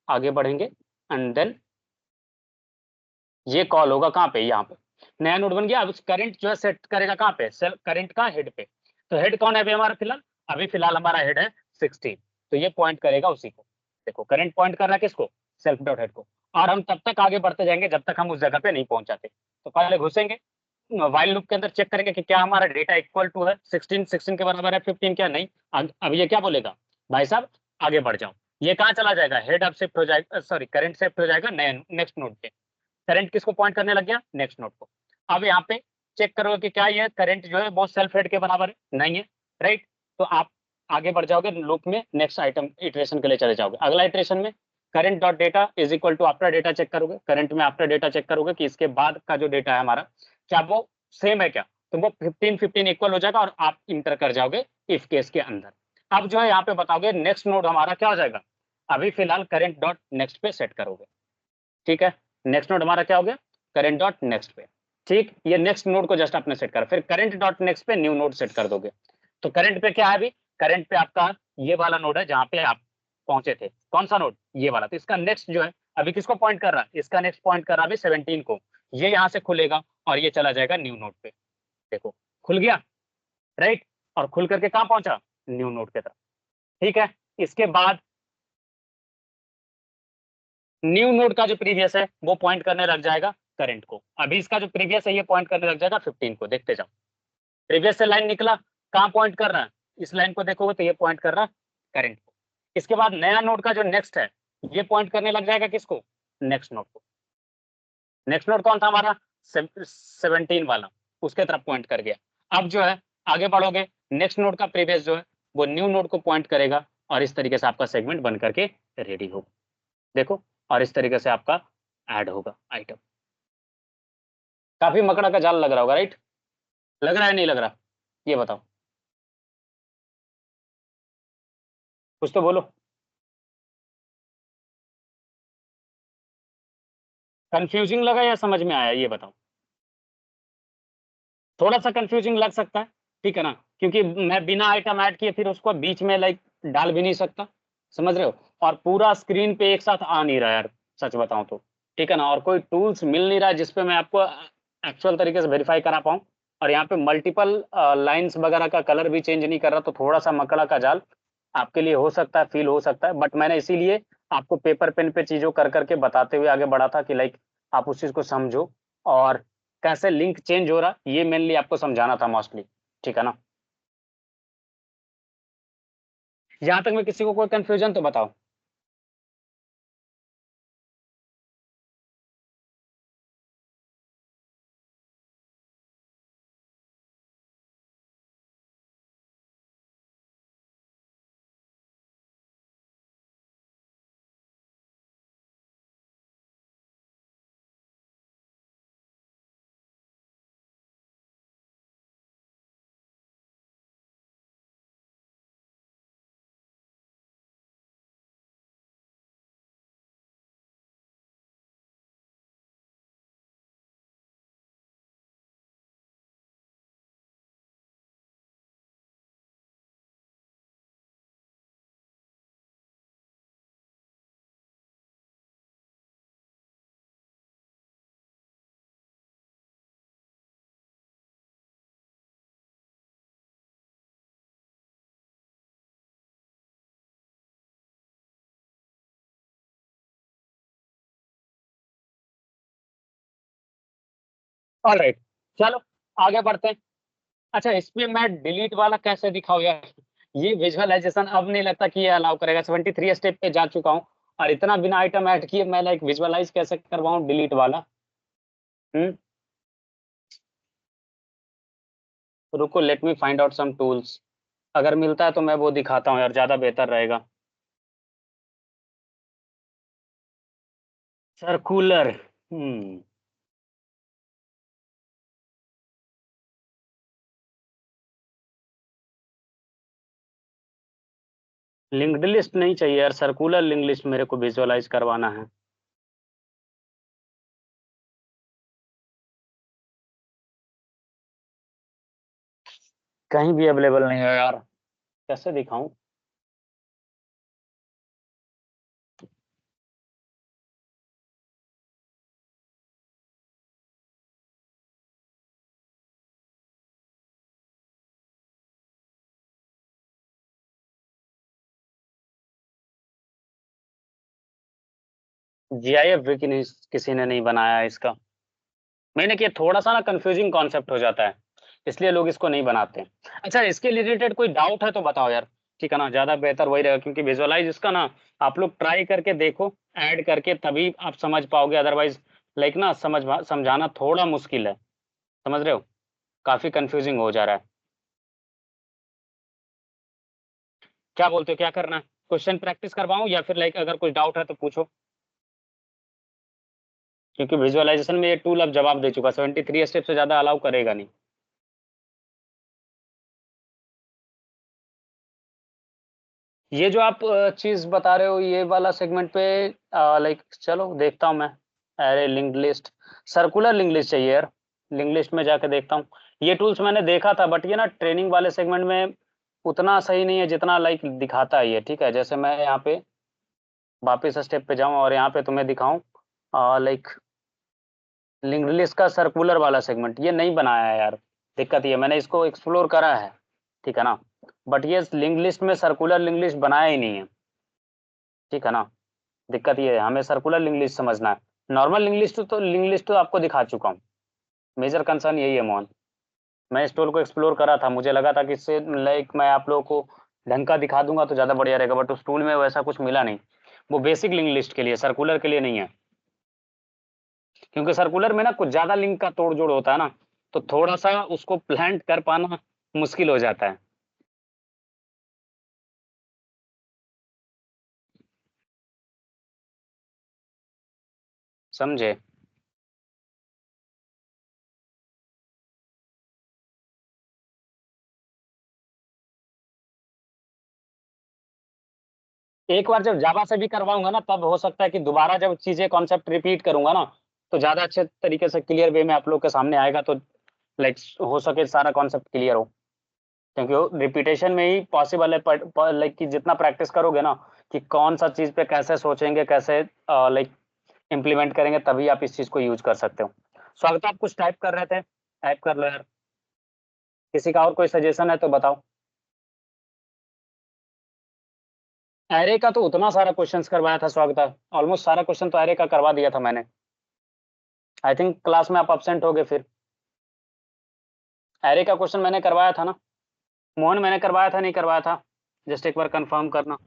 आगे बढ़ेंगे एंड देन ये कॉल होगा कहाँ पे, यहाँ पे नया नोड बन गया। अब करंट जो है सेट करेगा कहाँ पे, सेल करंट का हेड पे। तो हेड कौन है अभी हमारा फिलहाल, अभी फिलहाल हमारा हेड है 16। तो ये पॉइंट करेगा उसी को। देखो करंट पॉइंट कर रहा है किसको, सेल्फ डॉट हेड को। और हम तब तक आगे बढ़ते जाएंगे जब तक हम उस जगह पे नहीं पहुंच जाते। तो पहले घुसेंगे, वाइल लूप के अंदर चेक करेंगे कि क्या हमारा डेटा इक्वल टू है 16, 16 के बराबर है 15 क्या, नहीं। अब ये क्या बोलेगा, भाई साहब आगे बढ़ जाओ। ये कहाँ चला जाएगा, हेड अब शिफ्ट हो जाएगा, सॉरी करंट शिफ्ट हो जाएगा नए नेक्स्ट नोड पे। करंट किसको पॉइंट करने लग गया, नेक्स्ट नोड को। अब यहाँ पे चेक करोगे कि क्या ये करंट जो है वो सेल्फ हेड के बराबर है, नहीं है। राइट, तो आप आगे बढ़ जाओगे लूप में, नेक्स्ट आइटम इटरेशन के लिए चले जाओगे। अगला इटरेशन में current dot data is equal to after data check करोगे, करंट में आफ्टर डेटा चेक करोगे कि इसके बाद का जो डेटा है हमारा क्या वो सेम है क्या। तो वो 15 15 इक्वल हो जाएगा और आप इंटर कर जाओगे इफ केस के अंदर। अब जो है यहाँ पे बताओगे नेक्स्ट नोड हमारा क्या हो जाएगा, अभी फिलहाल करंट डॉट नेक्स्ट पे सेट करोगे। ठीक है, नेक्स्ट नोड हमारा क्या हो गया, करंट डॉट नेक्स्ट पे। ठीक, ये नेक्स्ट नोड को जस्ट आपने सेट करा, फिर करंट डॉट नेक्स्ट पे न्यू नोड सेट कर दोगे। तो करंट पे क्या है अभी, करंट पे आपका ये वाला नोड है जहां पे आप पहुंचे थे, कौन सा नोड, ये वाला। तो इसका नेक्स्ट जो है अभी किसको पॉइंट कर रहा है, इसका नेक्स्ट पॉइंट कर रहा है अभी 17 को। ये यहाँ से खुलेगा और ये चला जाएगा न्यू नोड पे। देखो खुल गया, राइट, और खुल करके कहाँ पहुंचा, न्यू नोड के तरफ। ठीक है, इसके बाद न्यू नोड का जो प्रीवियस है वो पॉइंट करने लग जाएगा करंट को। अभी इसका जो प्रीवियस है ये पॉइंट करने लग जाएगा 15 को, देखते जाओ। प्रीवियस से लाइन निकला, कहाँ पॉइंट कर रहा है, इस लाइन को देखोगे तो ये पॉइंट कर रहा है करंट को। इसके बाद नया नोड का जो नेक्स्ट है ये पॉइंट करने लग जाएगा किसको, नेक्स्ट नोड को। नेक्स्ट नोड कौन था हमारा, 17 वाला, उसके तरफ पॉइंट कर गया। अब जो है आगे बढ़ोगे, नेक्स्ट नोड का प्रीवियस जो है वो न्यू नोड को पॉइंट करेगा और इस तरीके से आपका सेगमेंट बन करके रेडी होगा। देखो, और इस तरीके से आपका ऐड होगा आइटम। काफी मकड़ा का जाल लग रहा होगा, राइट, लग रहा है नहीं लग रहा, ये बताओ, कुछ तो बोलो। कंफ्यूजिंग लगा या समझ में आया, ये बताओ। थोड़ा सा कंफ्यूजिंग लग सकता है, ठीक है ना, क्योंकि मैं बिना आइटम ऐड किए फिर उसको बीच में लाइक डाल भी नहीं सकता, समझ रहे हो। और पूरा स्क्रीन पे एक साथ आ नहीं रहा यार, सच बताऊं तो। ठीक है ना, और कोई टूल्स मिल नहीं रहा है जिसपे मैं आपको एक्चुअल तरीके से वेरीफाई करा पाऊँ। और यहाँ पे मल्टीपल लाइन्स वगैरह का कलर भी चेंज नहीं कर रहा, तो थोड़ा-सा मकड़ा का जाल आपके लिए हो सकता है, फ़ील हो सकता है। बट मैंने इसीलिए आपको पेपर पेन पे चीज़ों कर के बताते हुए आगे बढ़ा था कि लाइक आप उस चीज़ को समझो और कैसे लिंक चेंज हो रहा, ये मेनली आपको समझाना था मोस्टली, ठीक है ना? यहाँ तक में किसी को कोई कन्फ्यूज़न तो बताओ? ऑलराइट, चलो आगे बढ़ते हैं। अच्छा, इसमें मैं डिलीट वाला कैसे दिखाऊँ यार? ये विजुअलाइज़ेशन अब नहीं लगता कि ये अलाउ करेगा, 73 स्टेप पे जा चुका हूँ और इतना बिना आइटम ऐड किए मैं लाइक विजुअलाइज़ कैसे करवाऊँ डिलीट वाला? हुँ, रुको, let me find out some tools. अगर मिलता है तो मैं वो दिखाता हूँ यार, ज़्यादा बेहतर रहेगा। सर्कुलर, लिंक्ड लिस्ट नहीं चाहिए यार, सर्कुलर लिंक्ड लिस्ट मेरे को विजुअलाइज़ करवाना है। कहीं भी अवेलेबल नहीं है यार, कैसे दिखाऊँ? जीआईएफ भी किसी ने नहीं बनाया है इसका। मैंने कि थोड़ा-सा ना कन्फ्यूजिंग कॉन्सेप्ट हो जाता है, इसलिए लोग इसको नहीं बनाते हैं। अच्छा, इसके रिलेटेड कोई डाउट है तो बताओ यार, ठीक है ना? ज़्यादा बेहतर वही रहेगा क्योंकि विजुअलाइज़ इसका ना आप लोग ट्राई करके देखो, ऐड करके तभी आप समझ पाओगे, अदरवाइज़ लाइक ना समझाना थोड़ा मुश्किल है, समझ रहे हो? काफ़ी कन्फ्यूजिंग हो जा रहा है। क्या बोलते हो, क्या करना है? क्वेश्चन प्रैक्टिस करवाऊँ या फिर लाइक अगर कुछ डाउट है तो पूछो? क्योंकि विजुअलाइज़ेशन में ये टूल अब जवाब दे चुका है, 73 स्टेप से ज़्यादा अलाउ करेगा नहीं। ये जो आप चीज़ बता रहे हो ये वाला सेगमेंट पे लाइक चलो देखता हूँ मैं। अरे linked list, circular linked list चाहिए यार। लिंक्ड लिस्ट में जाके देखता हूँ। ये टूल्स मैंने देखा था बट ये ना ट्रेनिंग वाले सेगमेंट में उतना सही नहीं है जितना लाइक दिखाता है ये, ठीक है? जैसे मैं यहाँ पे वापस स्टेप पे जाऊँ और यहाँ पे तुम्हें दिखाऊँ लाइक लिंक्ड लिस्ट का सर्कुलर वाला सेगमेंट ये नहीं बनाया है यार। दिक्कत ये है, मैंने इसको एक्सप्लोर करा है, ठीक है ना? बट ये लिंक्ड लिस्ट में सर्कुलर लिंक्ड लिस्ट बनाया ही नहीं है, ठीक है ना? दिक्कत ये है, हमें सर्कुलर लिंक लिस्ट समझना है। नॉर्मल लिंक लिस्ट तो आपको दिखा चुका हूँ। मेजर कंसर्न यही है मोहन। मैं इस टूल को एक्सप्लोर करा था, मुझे लगा था कि इससे लाइक मैं आप लोगों को ढंग का दिखा दूँगा तो ज़्यादा बढ़िया रहेगा, बट उस टूल में वैसा कुछ मिला नहीं। वो बेसिक लिंक लिस्ट के लिए, सर्कुलर के लिए नहीं है। क्योंकि सर्कुलर में ना कुछ ज़्यादा लिंक का तोड़-जोड़ होता है ना, तो थोड़ा-सा उसको प्लांट कर पाना मुश्किल हो जाता है। समझे? एक बार जब जावा से भी करवाऊँगा ना तब हो सकता है कि दोबारा जब चीज़ें कॉन्सेप्ट रिपीट करूँगा ना, तो ज़्यादा अच्छे तरीके से क्लियर वे में आप लोग के सामने आएगा तो लाइक हो सके सारा कॉन्सेप्ट क्लियर हो। क्योंकि वो रिपीटेशन में ही पॉसिबल है पट प लाइक कि जितना प्रैक्टिस करोगे ना कि कौन-सा चीज़ पे कैसे सोचेंगे, कैसे लाइक इम्प्लीमेंट करेंगे तभी आप इस चीज को यूज कर सकते हो। स्वागत, आप कुछ टाइप कर रहे थे, टाइप कर लो यार। किसी का और कोई सजेशन है तो बताओ। एरे का तो उतना सारा क्वेश्चंस करवाया था स्वागत, ऑलमोस्ट सारा क्वेश्चन तो एरे का करवा दिया था मैंने। आई थिंक क्लास में आप अब्सेंट हो गए फिर। एरे का क्वेश्चन मैंने करवाया था ना मोहन, मैंने करवाया था नहीं करवाया था, जस्ट एक बार कंफर्म करना।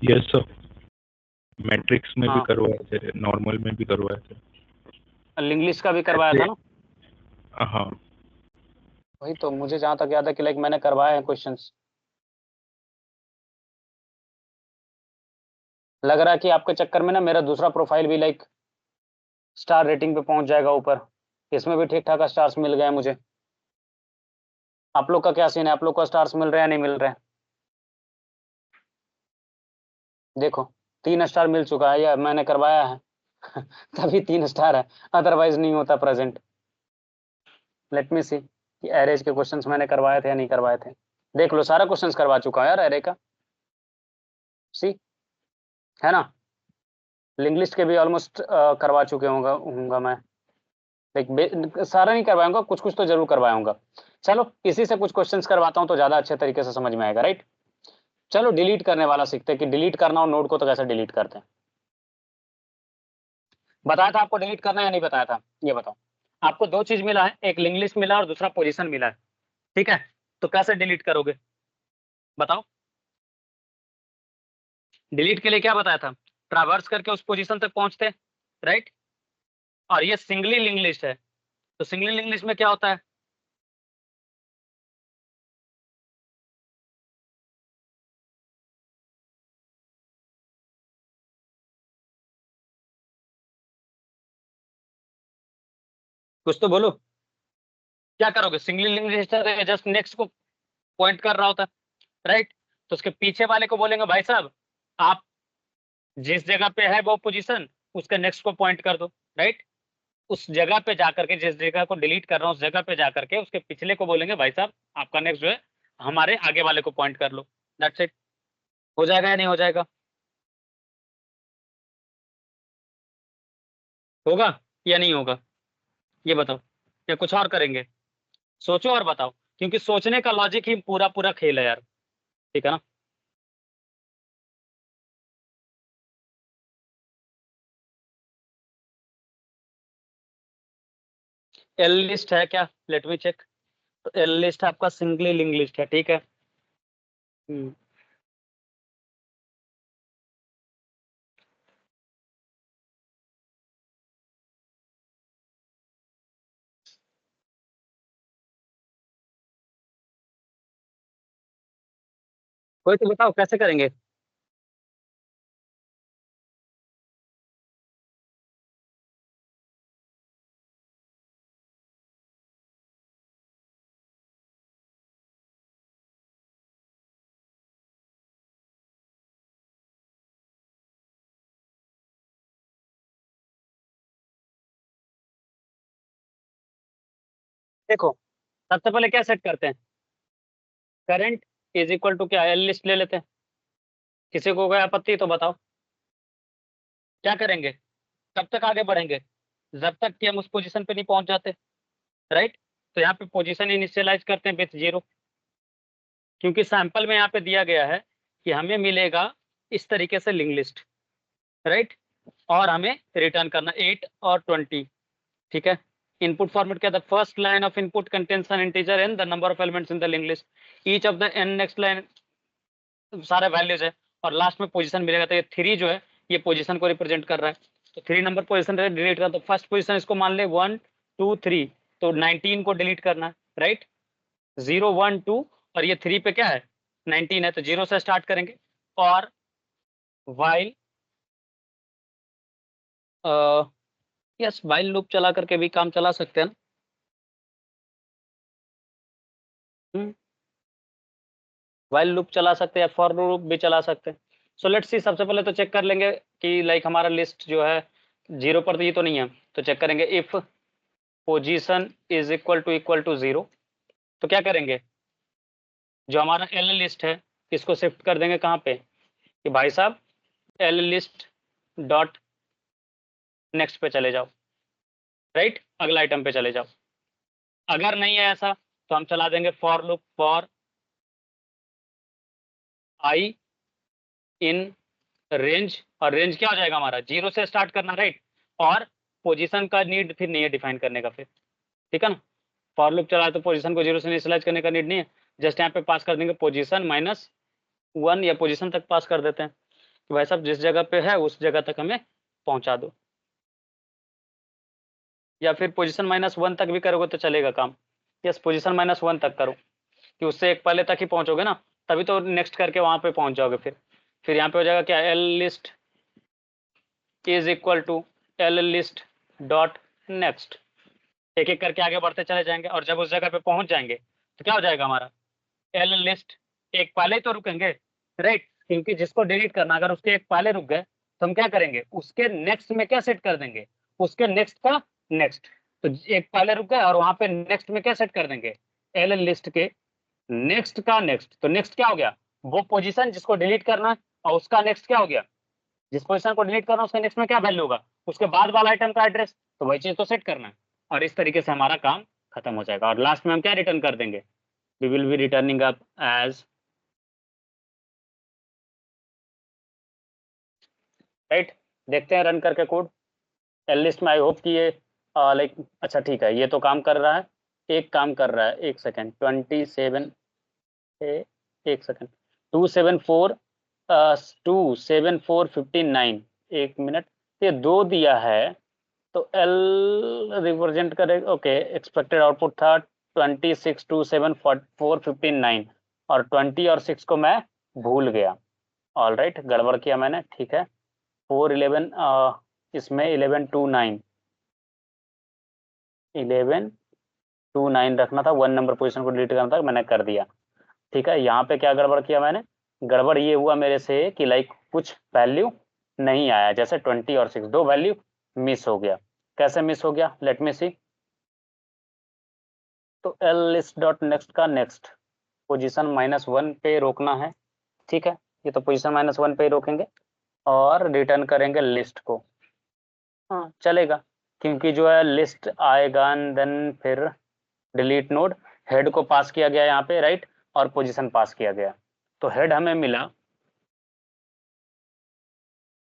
यस सर, मैट्रिक्स में भी हाँ, करवाए थे, नॉर्मल में भी करवाए थे, इंग्लिश का भी करवाया था ना। हाँ। वही तो मुझे जहां तक याद है कि लाइक मैंने करवाए हैं क्वेश्चंस। लग रहा है कि आपके चक्कर में ना मेरा दूसरा प्रोफाइल भी लाइक स्टार रेटिंग पे पहुंच जाएगा ऊपर। इसमें भी ठीक ठाक स्टार्स मिल गए मुझे। आप लोग का क्या सीन है, आप लोग को स्टार्स मिल रहे हैं नहीं मिल रहे हैं? देखो 3 स्टार मिल चुका है, या मैंने करवाया है तभी 3 स्टार है, अदरवाइज नहीं होता प्रेजेंट। लेट मी सी कि एरेज के क्वेश्चंस मैंने करवाए थे या नहीं करवाए थे। देख लो सारा क्वेश्चंस करवा चुका हूं यार एरे का, सी है ना। लिंक लिस्ट के भी ऑलमोस्ट करवा चुके होऊंगा मैं। लाइक सारा नहीं करवाऊंगा, कुछ कुछ तो जरूर करवाऊंगा। चलो इसी से कुछ क्वेश्चंस करवाता हूं तो ज्यादा अच्छे तरीके से समझ में आएगा, राइट। चलो डिलीट करने वाला सीखते हैं कि डिलीट करना हो नोड को तो कैसे डिलीट करते हैं। बताया था आपको डिलीट करना है या नहीं बताया था, ये बताओ। आपको दो चीज मिला है, एक लिंक लिस्ट मिला और दूसरा पोजीशन मिला है, ठीक है। तो कैसे डिलीट करोगे बताओ। डिलीट के लिए क्या बताया था, ट्रैवर्स करके उस पोजीशन तक पहुंचते, राइट। और ये सिंगली लिंक लिस्ट है, तो सिंगली लिंक लिस्ट में क्या होता है, कुछ तो बोलो। क्या करोगे, सिंगली लिंक लिस्ट है जस्ट नेक्स्ट को पॉइंट कर रहा होता है, राइट। तो उसके पीछे वाले को बोलेंगे भाई साहब आप जिस जगह पे है वो पोजीशन उसके नेक्स्ट को पॉइंट कर दो, राइट। उस जगह पे जाकर के, जिस जगह को डिलीट कर रहा हूं उस जगह पे जाकर के उसके पिछले को बोलेंगे भाई साहब आपका नेक्स्ट जो है हमारे आगे वाले को पॉइंट कर लो, दैट्स इट। हो जाएगा या नहीं हो जाएगा, होगा या नहीं होगा, ये बताओ। या कुछ और करेंगे, सोचो और बताओ, क्योंकि सोचने का लॉजिक ही पूरा पूरा खेल है यार, ठीक है ना। एल लिस्ट है क्या, लेट मी चेक। तो एल लिस्ट आपका सिंगली लिंक लिस्ट है, ठीक है। हम्म, कोई तो बताओ कैसे करेंगे। देखो सबसे पहले क्या सेट करते हैं, करंट इज इक्वल टू क्या, एल लिस्ट ले लेते हैं। किसी को कोई आपत्ति तो बताओ, क्या करेंगे, कब तक आगे बढ़ेंगे, जब तक कि हम उस पोजीशन पे नहीं पहुंच जाते, राइट। तो यहाँ पे पोजीशन इनिशियलाइज करते हैं विथ 0, क्योंकि सैंपल में यहाँ पे दिया गया है कि हमें मिलेगा इस तरीके से लिंक लिस्ट, राइट। और हमें रिटर्न करना 8 और 20, ठीक है। इनपुट फॉर्मेट क्या था, first line of input contains an integer and the number of elements in the link list, each of the n next line सारे वैल्यूज है, और लास्ट में पोजीशन मिलेगा। तो ये 3 जो है ये पोजीशन को रिप्रेजेंट कर रहा है, तो 3 नंबर पोजीशन डिलीट करना, तो फर्स्ट पोजीशन इसको मान ले 1 2 3, तो 19 को डिलीट करना है, राइट। 0 1 2 और ये 3 पे क्या है 19 है, तो 0 से स्टार्ट करेंगे। और वाइल यस वाइल लूप चला करके भी काम चला सकते हैं ना, वाइल लूप चला सकते हैं या फॉर लूप भी चला सकते हैं। सो लेट्स सी, सबसे पहले तो चेक कर लेंगे कि लाइक हमारा लिस्ट जो है 0 पर, तो ये तो नहीं है, तो चेक करेंगे इफ पोजीशन इक्वल टू 0, तो क्या करेंगे, जो हमारा एल लिस्ट है इसको शिफ्ट कर देंगे कहाँ पे, कि भाई साहब एल लिस्ट डॉट नेक्स्ट पे चले जाओ, राइट, अगला आइटम पे चले जाओ। अगर नहीं है ऐसा तो हम चला देंगे for loop for i in range, और रेंज क्या हो जाएगा हमारा, 0 से स्टार्ट करना, राइट, और पोजीशन का नीड फिर नहीं है डिफाइन करने का फिर, ठीक है ना। फॉर लूप चला तो पोजीशन को 0 से इनिशियलाइज करने का नीड नहीं है, जस्ट यहाँ पे पास कर देंगे पोजीशन -1 या पोजीशन तक पास कर देते हैं कि भाई साहब जिस जगह पे है उस जगह तक हमें पहुंचा दो, या फिर पोजीशन -1 तक भी करोगे तो चलेगा काम। यस, पोजीशन -1 तक करो कि उससे एक पहले तक ही पहुंचोगे ना, तभी तो नेक्स्ट करके वहां पे पहुंच जाओगे। फिर यहाँ पे हो जाएगा क्या, L list is equal to L list dot next, एक एक करके आगे बढ़ते चले जाएंगे, और जब उस जगह पे पहुंच जाएंगे तो क्या हो जाएगा हमारा, एल लिस्ट एक पहले ही तो रुकेंगे, राइट, क्योंकि जिसको डिलीट करना अगर उसके एक पहले रुक गए तो हम क्या करेंगे, उसके नेक्स्ट में क्या सेट कर देंगे, उसके नेक्स्ट का नेक्स्ट, तो एक पहले रुक गए और वहां पे नेक्स्ट में क्या सेट कर देंगे, एल लिस्ट के नेक्स्ट का नेक्स्ट, तो नेक्स्ट क्या हो गया, वो पोजीशन जिसको डिलीट करना है, और उसका नेक्स्ट क्या हो गया, जिस पोजीशन को डिलीट करना है उसका नेक्स्ट में क्या वैल्यू होगा, उसके बाद वाला आइटम का एड्रेस, तो वही चीज तो सेट करना है, और इस तरीके से हमारा काम खत्म हो जाएगा। और लास्ट में हम क्या रिटर्न कर देंगे, वी विल बी रिटर्निंग अप एज, राइट, देखते हैं रन करके कोड एल लिस्ट में। आई होप कि ये लाइक अच्छा ठीक है, ये तो काम कर रहा है, एक काम कर रहा है, एक सेकेंड 27 एक सेकेंड 274 27459, एक मिनट, ये 2 दिया है तो एल रिप्रेजेंट करे, ओके, एक्सपेक्टेड आउटपुट था 2627 459, और 20 और 6 को मैं भूल गया, ऑल राइट, गड़बड़ किया मैंने, ठीक है, 411 इसमें 1129 रखना था, 1 नंबर पोजीशन को डिलीट करना था, मैंने कर दिया, ठीक है। यहाँ पे क्या गड़बड़ किया मैंने, गड़बड़ ये हुआ मेरे से कि लाइक कुछ वैल्यू नहीं आया, जैसे 20 और 6 दो वैल्यू मिस हो गया। कैसे मिस हो गया, लेट मी सी, तो एल लिस्ट डॉट नेक्स्ट का नेक्स्ट पोजीशन -1 पे रोकना है, ठीक है, ये तो पोजीशन -1 पे ही रोकेंगे और रिटर्न करेंगे लिस्ट को, हाँ चलेगा, क्योंकि जो है लिस्ट आएगा देन फिर डिलीट नोड, हेड को पास किया गया यहाँ पे, राइट, और पोजीशन पास किया गया, तो हेड हमें मिला,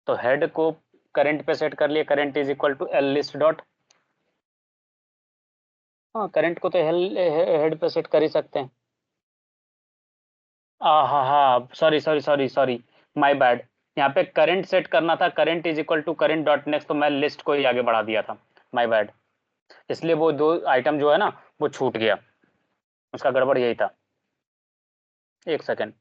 तो हेड को करंट पे सेट कर लिया, current is equal to L list dot, हाँ करंट को तो हेड पे सेट कर ही सकते हैं, हाँ हाँ, sorry sorry sorry sorry, my bad, यहाँ पे करंट सेट करना था, current is equal to current dot next, तो मैं लिस्ट को ही आगे बढ़ा दिया था, माय बैड, इसलिए वो 2 आइटम जो है ना वो छूट गया, उसका गड़बड़ यही था, एक सेकेंड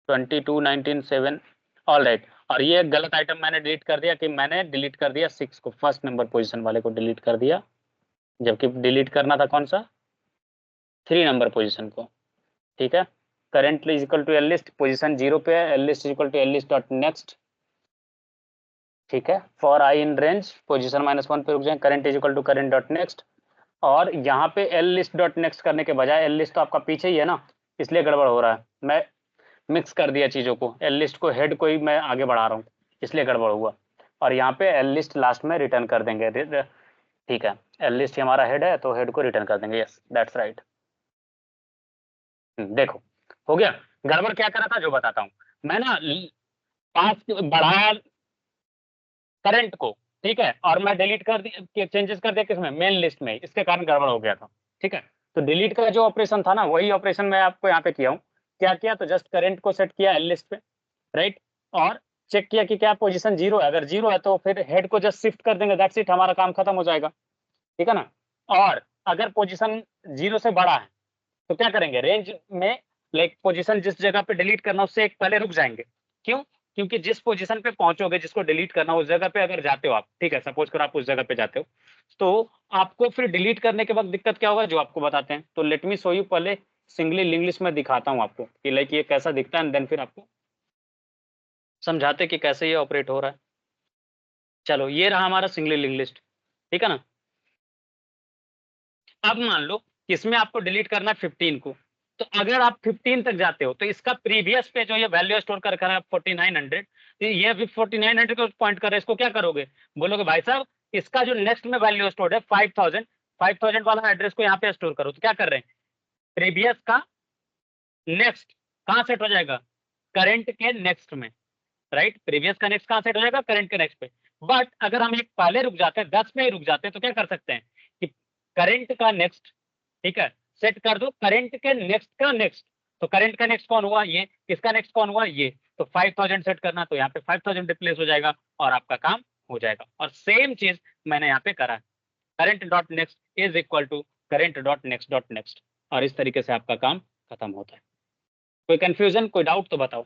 22 19 7, ऑल राइट, और ये गलत आइटम मैंने डिलीट कर दिया, कि मैंने डिलीट कर दिया 6 को, फर्स्ट नंबर पोजीशन वाले को डिलीट कर दिया, जबकि डिलीट करना था कौन सा, 3 नंबर पोजीशन को, ठीक है। Current is equal to L list, position 0 पे है, L list is equal to L list dot next, ठीक है, for i in range position -1 पे रुक जाए, current is equal to current dot next, और यहाँ पे एल लिस्ट डॉट नेक्स्ट करने के बजाय, एल लिस्ट तो आपका पीछे ही है ना, इसलिए गड़बड़ हो रहा है, मैं मिक्स कर दिया चीज़ों को, एल लिस्ट को हेड को ही मैं आगे बढ़ा रहा हूँ, इसलिए गड़बड़ हुआ, और यहाँ पे एल लिस्ट लास्ट में रिटर्न कर देंगे, ठीक है, एल लिस्ट हमारा हेड है तो हेड को रिटर्न कर देंगे, यस दैट्स राइट। देखो हो गया, गड़बड़ क्या करा था जो बताता हूँ, मैं ना पास बढ़ाया करंट को, ठीक है, और मैं डिलीट कर दिया, चेंजेस कर दिया किसमें, मेन लिस्ट में, इसके कारण गड़बड़ हो गया था, ठीक है। तो डिलीट का जो ऑपरेशन था ना वही ऑपरेशन मैं आपको यहाँ पे किया हूँ, क्या किया, तो जस्ट करंट को सेट किया एल लिस्ट पे, राइट, और चेक किया कि क्या पोजीशन 0 है, अगर 0 है तो फिर हेड को जस्ट शिफ्ट कर देंगे, दैट्स इट, हमारा काम खत्म हो जाएगा, ठीक है ना। और अगर पोजीशन 0 से बड़ा है तो क्या करेंगे, रेंज में लाइक पोजीशन जिस जगह पे डिलीट करना उससे एक पहले रुक जाएंगे, क्यों, क्योंकि जिस पोजीशन पे पहुंचोगे जिसको डिलीट करना उस जगह पे अगर जाते हो आप, ठीक है, सपोज करो आप उस जगह पे जाते हो, तो आपको फिर डिलीट करने के वक्त दिक्कत क्या होगा जो आपको बताते हैं, तो लेट मी शो यू, पहले सिंगली लिंक लिस्ट में दिखाता हूँ आपको कि लाइक ये कैसा दिखता है, देन फिर आपको समझाते कि कैसे ये ऑपरेट हो रहा है। चलो ये रहा हमारा सिंगली लिंक लिस्ट, ठीक है ना। अब मान लो इसमें आपको डिलीट करना है 15 को, तो अगर आप 15 तक जाते हो तो इसका प्रीवियस पे जो ये वैल्यू स्टोर कर रखा है 4900, ये अभी 4900 को पॉइंट कर रहे हैं, इसको क्या करोगे, बोलोगे भाई साहब इसका जो नेक्स्ट में वैल्यू स्टोर है 5000 वाला एड्रेस को यहाँ पे स्टोर करो। तो क्या कर रहे हैं, प्रीवियस का नेक्स्ट कहाँ सेट हो जाएगा, करंट के नेक्स्ट में, राइट। प्रीवियस का नेक्स्ट कहाँ सेट हो जाएगा, करंट के नेक्स्ट पे। बट अगर हम एक पहले रुक जाते हैं, 10 में ही रुक जाते हैं, तो क्या कर सकते हैं कि करंट का नेक्स्ट, ठीक है, सेट कर दो करंट के नेक्स्ट का नेक्स्ट। तो करंट का नेक्स्ट कौन हुआ, ये, इसका नेक्स्ट कौन हुआ, ये। तो 5000 सेट करना, तो यहाँ पे 5000 रिप्लेस हो जाएगा और आपका काम हो जाएगा। और सेम चीज मैंने यहाँ पे करा, current dot next is equal to current dot next dot next, और इस तरीके से आपका काम खत्म होता है। कोई कंफ्यूजन, कोई डाउट तो बताओ।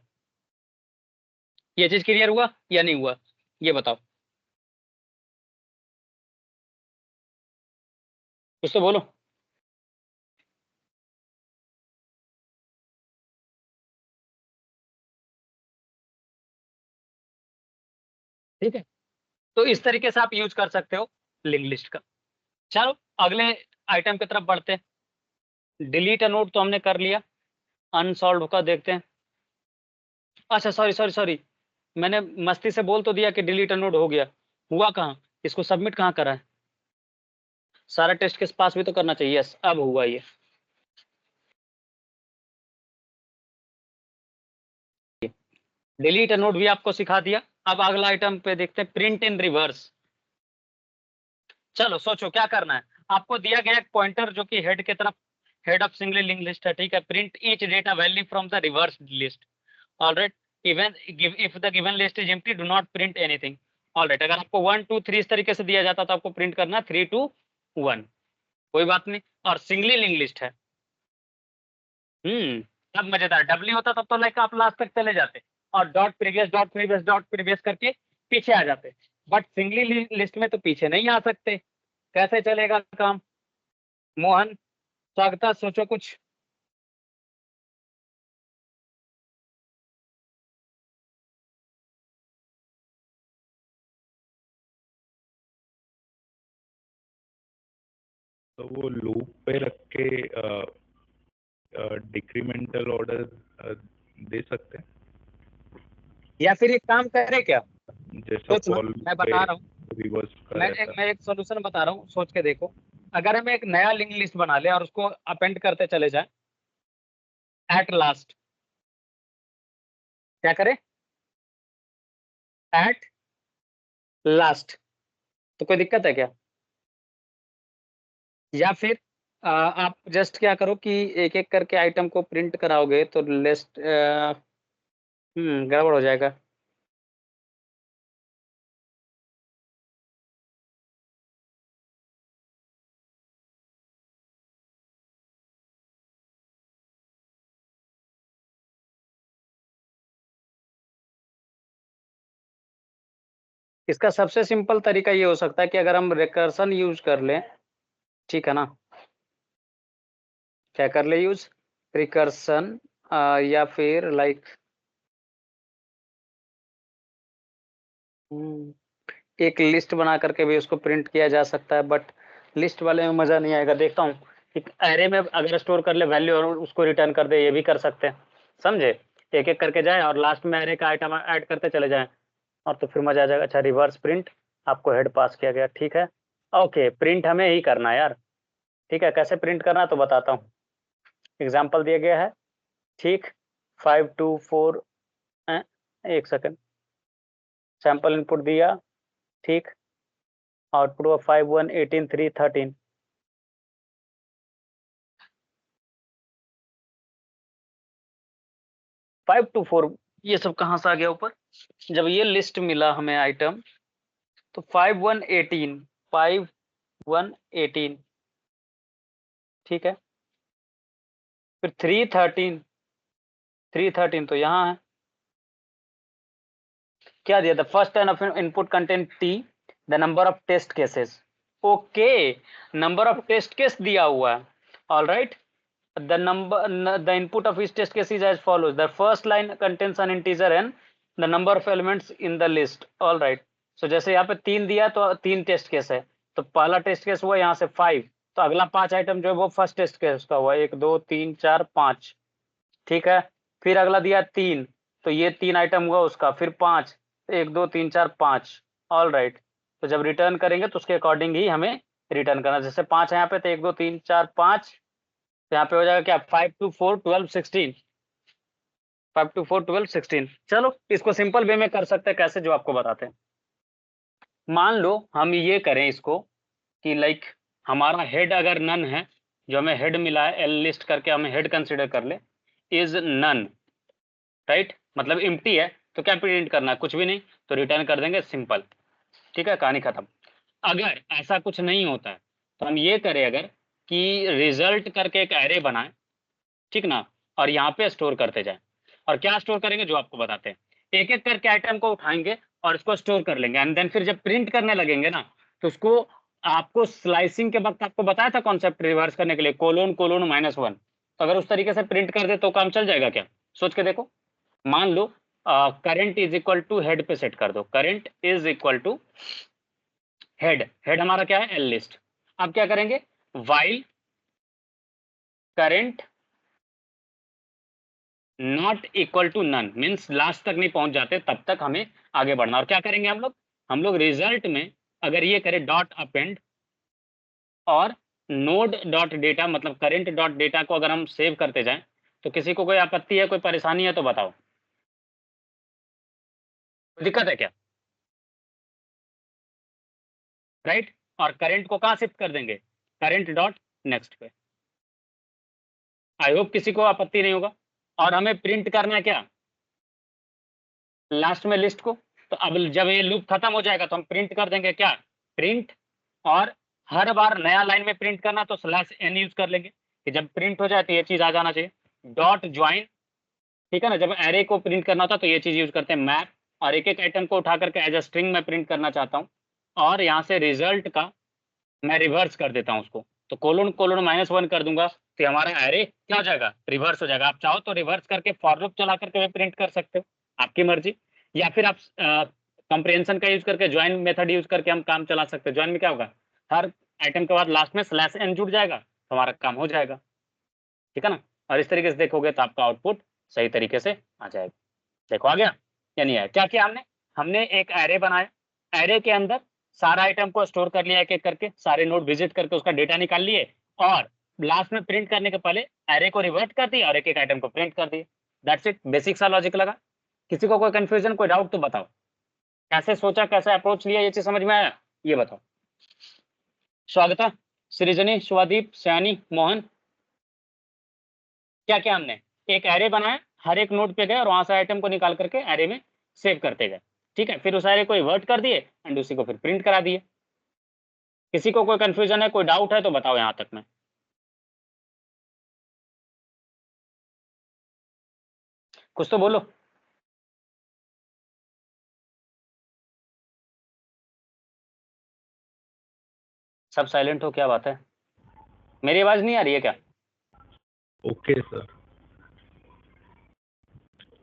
ये चीज क्लियर हुआ या नहीं हुआ, ये बताओ, कुछ तो बोलो। ठीक है, तो इस तरीके से आप यूज कर सकते हो लिंक लिस्ट का। चलो अगले आइटम की तरफ बढ़ते हैं। डिलीट अ नोड तो हमने कर लिया, अनसॉल्व का देखते हैं। अच्छा सॉरी सॉरी सॉरी, मैंने मस्ती से बोल तो दिया कि डिलीट अ नोड हो गया, हुआ कहाँ, इसको सबमिट कहाँ करा है, सारा टेस्ट के पास भी तो करना चाहिए। यस, अब हुआ ये। डिलीट अ नोड भी आपको सिखा दिया। अब अगला आइटम पे देखते हैं, प्रिंट इन रिवर्स। चलो सोचो क्या करना है, आपको दिया गया एक पॉइंटर जो कि हेड की तरफ, head of single link list है, ठीक है। Print each data value from the reverse list, alright. Even if the given list is empty do not print anything, alright. अगर आपको 1 2 3 इस तरीके से दिया जाता तो आपको प्रिंट करना 3 2 1, कोई बात नहीं। और सिंगली लिंक लिस्ट है, तब मजेदार। डब्ल्यू होता तब तो लाइक आप लास्ट तक चले जाते और dot previous dot previous dot previous करके पीछे आ जाते, बट सिंगली लिस्ट में तो पीछे नहीं आ सकते। कैसे चलेगा काम, मोहन स्वागत, सोचो कुछ। तो वो लूप पे रख के डिक्रीमेंटल ऑर्डर दे सकते हैं, या फिर एक काम करे क्या, जैसा सोच ना, फॉर मैं लूप पे बता रहा हूँ, रिवर्स का रहता मैं एक सोल्यूशन बता रहा हूँ, सोच के देखो। अगर हम एक नया लिंक लिस्ट बना ले और उसको अपेंड करते चले जाए एट लास्ट, क्या करें, एट लास्ट, तो कोई दिक्कत है क्या। या फिर आप जस्ट क्या करो कि एक एक करके आइटम को प्रिंट कराओगे तो लिस्ट गड़बड़ हो जाएगा। इसका सबसे सिंपल तरीका ये हो सकता है कि अगर हम रिकर्सन यूज कर लें, ठीक है ना, क्या कर ले यूज, रिकर्सन, या फिर लाइक एक लिस्ट बना करके भी उसको प्रिंट किया जा सकता है, बट लिस्ट वाले में मजा नहीं आएगा। देखता हूँ एक एरे में अगर स्टोर कर ले वैल्यू और उसको रिटर्न कर दे, ये भी कर सकते हैं, समझे। एक एक करके जाए और लास्ट में एरे का आइटम ऐड करते चले जाएं, और तो फिर मजा आ जाएगा। अच्छा रिवर्स प्रिंट, आपको हेड पास किया गया, ठीक है। ओके, प्रिंट हमें ही करना है यार, ठीक है। कैसे प्रिंट करना है तो बताता हूँ, एग्जाम्पल दिया गया है, ठीक। 524, एक सेकंड, सैंपल इनपुट दिया, ठीक। आउटपुट हुआ 51 18 3 13। फाइव टू फोर, ये सब कहाँ से आ गया ऊपर, जब ये लिस्ट मिला हमें आइटम, तो 5118, 5118, ठीक है। फिर 313, 313 तो यहाँ है। क्या दिया, the first time of input content T, the number of test cases, okay, number of test case दिया हुआ है, all right. The input of each test case is as follows. The first line contains an integer n, the number of elements in the list, all right. So जैसे यहाँ पे 3 दिया तो 3 टेस्ट केस है, तो पहला टेस्ट केस हुआ यहाँ से 5, तो अगला 5 आइटम जो है वो फर्स्ट टेस्ट केस का हुआ, 1 2 3 4 5, ठीक है। फिर अगला दिया 3, तो ये 3 आइटम हुआ उसका, फिर 5, 1 2 3 4 5, ऑल राइट। तो जब रिटर्न करेंगे तो उसके अकॉर्डिंग ही हमें रिटर्न करना। जैसे 5 है यहाँ पे, तो 1 2 3 4 5, तो यहाँ पे हो जाएगा क्या, 5 2 4 12 16, 5 2 4 12 16। चलो इसको सिंपल वे में कर सकते हैं, कैसे, जो आपको बताते हैं। मान लो हम ये करें इसको कि लाइक हमारा हेड अगर नन है, जो हमें हेड मिला है एल लिस्ट करके, हमें हेड कंसिडर कर ले, इज नन, राइट, मतलब एम्प्टी है, तो क्या प्रिंट करना है, कुछ भी नहीं, तो रिटर्न कर देंगे, सिंपल। ठीक है, कहानी खत्म। अगर ऐसा कुछ नहीं होता है तो हम ये करें अगर कि रिजल्ट करके एक एरे बनाए, ठीक ना, और यहाँ पे स्टोर करते जाए। और क्या स्टोर करेंगे, जो आपको बताते हैं, एक एक करके आइटम को उठाएंगे और इसको स्टोर कर लेंगे, एंड देन फिर जब प्रिंट करने लगेंगे ना, तो उसको आपको स्लाइसिंग के वक्त आपको बताया था कॉन्सेप्ट रिवर्स करने के लिए, कोलोन कोलोन -1। तो अगर उस तरीके से प्रिंट कर दे तो काम चल जाएगा क्या, सोच के देखो। मान लो current is equal to head पे सेट कर दो, current is equal to head, head हमारा क्या है, एल लिस्ट। अब क्या करेंगे, while current not equal to none, means last तक नहीं पहुंच जाते तब तक हमें आगे बढ़ना। और क्या करेंगे हम लोग रिजल्ट में अगर ये करें डॉट अपेंड और नोड डॉट डेटा, मतलब करंट डॉट डेटा को अगर हम सेव करते जाएं, तो किसी को कोई आपत्ति है, कोई परेशानी है तो बताओ, कोई दिक्कत है क्या, राइट। और करंट को कहां शिफ्ट कर देंगे, करंट डॉट नेक्स्ट पे। आई होप किसी को आपत्ति नहीं होगा। और हमें प्रिंट करना है क्या, लास्ट में लिस्ट को। तो अब जब ये लूप खत्म हो जाएगा तो हम प्रिंट कर देंगे क्या, प्रिंट, और हर बार नया लाइन में प्रिंट करना तो /n यूज कर लेंगे, कि जब प्रिंट हो जाए तो ये चीज आ जाना चाहिए, डॉट ज्वाइन। ठीक है ना, जब एरे को प्रिंट करना होता तो ये चीज यूज करते हैं, मैप। और एक एक आइटम को उठा करके एज अ स्ट्रिंग में प्रिंट करना चाहता हूँ, और यहाँ से रिजल्ट का मैं रिवर्स कर देता हूँ उसको, तो कोलोन कोलोन -1 कर दूंगा, तो हमारा एरे क्या हो जाएगा, रिवर्स हो जाएगा। आप चाहो तो रिवर्स करके फॉर लूप चला करके भी प्रिंट कर सकते हो, आपकी मर्जी। या फिर आप कंप्रेहेंशन का यूज करके, ज्वाइन मेथड यूज करके हम काम चला सकते हैं। ज्वाइन में क्या होगा, हर आइटम के बाद लास्ट में /n जुड़ जाएगा, तो हमारा काम हो जाएगा। ठीक है ना, और इस तरीके से देखोगे तो आपका आउटपुट सही तरीके से आ जाएगा। देखो आ गया या नहीं आया, क्या किया हमने, हमने एक एरे बनाया, एरे के अंदर सारा आइटम को स्टोर कर लिया एक एक करके, सारे नोड विजिट करके उसका डेटा निकाल लिए, और लास्ट में प्रिंट करने के पहले एरे को रिवर्ट कर दिया और एक एक आइटम को प्रिंट कर दिया। दैट्स इट, बेसिक सा लॉजिक लगा। किसी को कोई कंफ्यूजन, कोई डाउट तो बताओ, कैसे सोचा, कैसे अप्रोच लिया, ये चीज समझ में आया, ये बताओ। स्वागता, सृजनी, शुभादीप, सयानी, मोहन, क्या क्या हमने एक एरे बनाया, हर एक नोड पे गए और वहां से आइटम को निकाल करके एरे में सेव करते गए। ठीक है, फिर उस एरे को रिवर्ट कर दिए एंड उसी को फिर प्रिंट करा दिए। किसी को कोई कंफ्यूजन है, कोई डाउट है तो बताओ यहाँ तक में, कुछ तो बोलो। सब साइलेंट हो, क्या बात है, मेरी आवाज नहीं आ रही है क्या? Okay sir.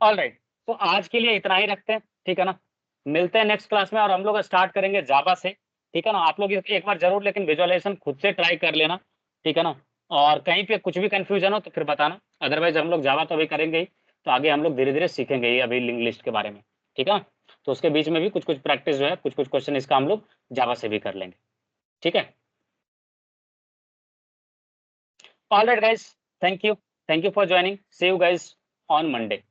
ऑल राइट, तो आज के लिए इतना ही रखते हैं, ठीक है ना। मिलते हैं नेक्स्ट क्लास में और हम लोग स्टार्ट करेंगे जावा से। ठीक है ना, आप लोग एक बार जरूर लेकिन विजुअलाइजेशन खुद से ट्राई कर लेना, ठीक है ना। और कहीं पे कुछ भी कंफ्यूजन हो तो फिर बताना, अदरवाइज हम लोग जावा तो अभी करेंगे ही, तो आगे हम लोग धीरे धीरे सीखेंगे ही अभी लिंक लिस्ट के बारे में। ठीक है ना, तो उसके बीच में भी कुछ कुछ प्रैक्टिस जो है, कुछ कुछ क्वेश्चन इसका हम लोग जावा से भी कर लेंगे। ठीक है, all right guys, thank you for joining, see you guys on Monday.